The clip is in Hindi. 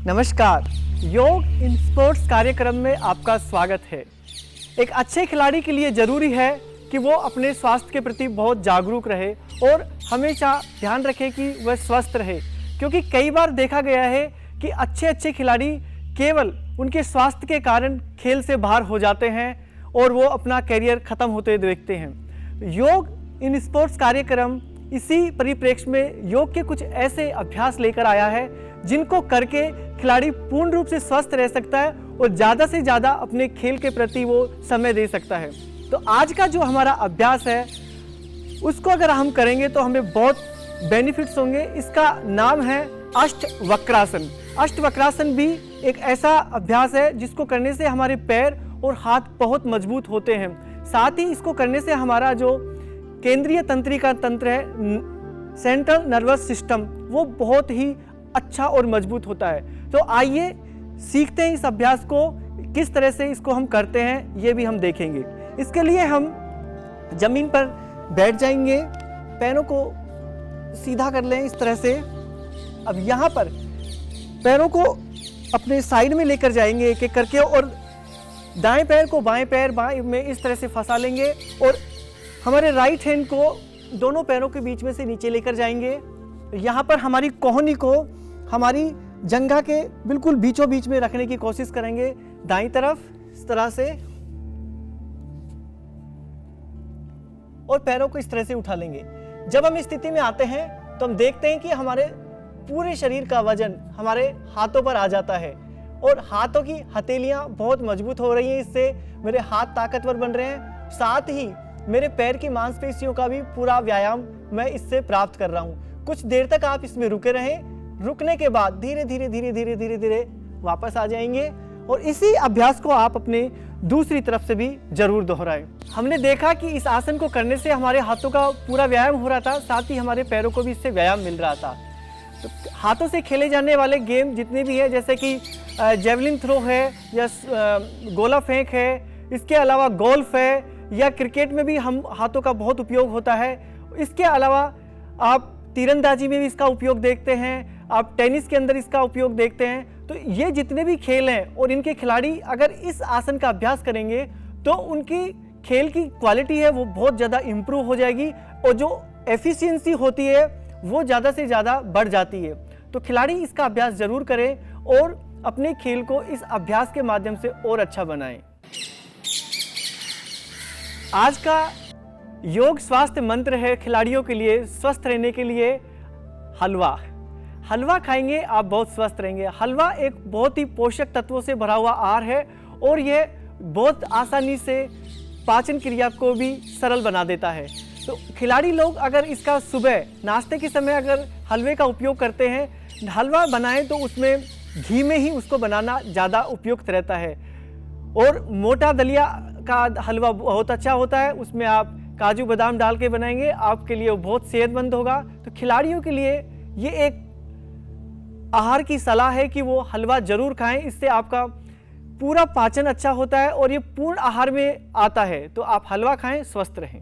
नमस्कार, योग इन स्पोर्ट्स कार्यक्रम में आपका स्वागत है। एक अच्छे खिलाड़ी के लिए ज़रूरी है कि वो अपने स्वास्थ्य के प्रति बहुत जागरूक रहे और हमेशा ध्यान रखे कि वह स्वस्थ रहे, क्योंकि कई बार देखा गया है कि अच्छे खिलाड़ी केवल उनके स्वास्थ्य के कारण खेल से बाहर हो जाते हैं और वो अपना करियर ख़त्म होते देखते हैं। योग इन स्पोर्ट्स कार्यक्रम इसी परिप्रेक्ष्य में योग के कुछ ऐसे अभ्यास लेकर आया है जिनको करके खिलाड़ी पूर्ण रूप से स्वस्थ रह सकता है और ज़्यादा से ज़्यादा अपने खेल के प्रति वो समय दे सकता है। तो आज का जो हमारा अभ्यास है उसको अगर हम करेंगे तो हमें बहुत बेनिफिट्स होंगे। इसका नाम है अष्टवक्रासन। अष्टवक्रासन भी एक ऐसा अभ्यास है जिसको करने से हमारे पैर और हाथ बहुत मजबूत होते हैं। साथ ही इसको करने से हमारा जो केंद्रीय तंत्रिका तंत्र है, सेंट्रल नर्वस सिस्टम, वो बहुत ही अच्छा और मजबूत होता है। तो आइए सीखते हैं इस अभ्यास को, किस तरह से इसको हम करते हैं ये भी हम देखेंगे। इसके लिए हम जमीन पर बैठ जाएंगे, पैरों को सीधा कर लें इस तरह से। अब यहाँ पर पैरों को अपने साइड में लेकर जाएंगे एक एक करके और दाएं पैर को बाएं पैर बाएं में इस तरह से फंसा लेंगे और हमारे राइट हैंड को दोनों पैरों के बीच में से नीचे लेकर जाएंगे। यहाँ पर हमारी कोहनी को हमारी जंघा के बिल्कुल बीचों बीच में रखने की कोशिश करेंगे, दाईं तरफ इस तरह से, और पैरों को इस तरह से उठा लेंगे। जब हम इस स्थिति में आते हैं तो हम देखते हैं कि हमारे पूरे शरीर का वजन हमारे हाथों पर आ जाता है और हाथों की हथेलियां बहुत मजबूत हो रही हैं। इससे मेरे हाथ ताकतवर बन रहे हैं। साथ ही मेरे पैर की मांसपेशियों का भी पूरा व्यायाम मैं इससे प्राप्त कर रहा हूँ। कुछ देर तक आप इसमें रुके रहें। रुकने के बाद धीरे धीरे वापस आ जाएंगे और इसी अभ्यास को आप अपने दूसरी तरफ से भी जरूर दोहराएं। हमने देखा कि इस आसन को करने से हमारे हाथों का पूरा व्यायाम हो रहा था, साथ ही हमारे पैरों को भी इससे व्यायाम मिल रहा था। तो हाथों से खेले जाने वाले गेम जितने भी है, जैसे कि जेवलिन थ्रो है या गोला फेंक है, इसके अलावा गोल्फ है या क्रिकेट में भी हम हाथों का बहुत उपयोग होता है। इसके अलावा आप तीरंदाजी में भी इसका उपयोग देखते हैं, आप टेनिस के अंदर इसका उपयोग देखते हैं। तो ये जितने भी खेल हैं और इनके खिलाड़ी अगर इस आसन का अभ्यास करेंगे तो उनकी खेल की क्वालिटी है वो बहुत ज़्यादा इम्प्रूव हो जाएगी और जो एफिशिएंसी होती है वो ज़्यादा से ज़्यादा बढ़ जाती है। तो खिलाड़ी इसका अभ्यास ज़रूर करें और अपने खेल को इस अभ्यास के माध्यम से और अच्छा बनाएं। आज का योग स्वास्थ्य मंत्र है खिलाड़ियों के लिए स्वस्थ रहने के लिए हलवा खाएंगे आप बहुत स्वस्थ रहेंगे। हलवा एक बहुत ही पोषक तत्वों से भरा हुआ आहार है और यह बहुत आसानी से पाचन क्रिया को भी सरल बना देता है। तो खिलाड़ी लोग अगर इसका सुबह नाश्ते के समय अगर हलवे का उपयोग करते हैं, हलवा बनाएं तो उसमें घी में ही उसको बनाना ज़्यादा उपयुक्त रहता है। और मोटा दलिया का हलवा बहुत अच्छा होता है, उसमें आप काजू बादाम डाल के बनाएंगे, आपके लिए वो बहुत सेहतमंद होगा। तो खिलाड़ियों के लिए ये एक आहार की सलाह है कि वो हलवा जरूर खाएं। इससे आपका पूरा पाचन अच्छा होता है और ये पूर्ण आहार में आता है। तो आप हलवा खाएं, स्वस्थ रहें।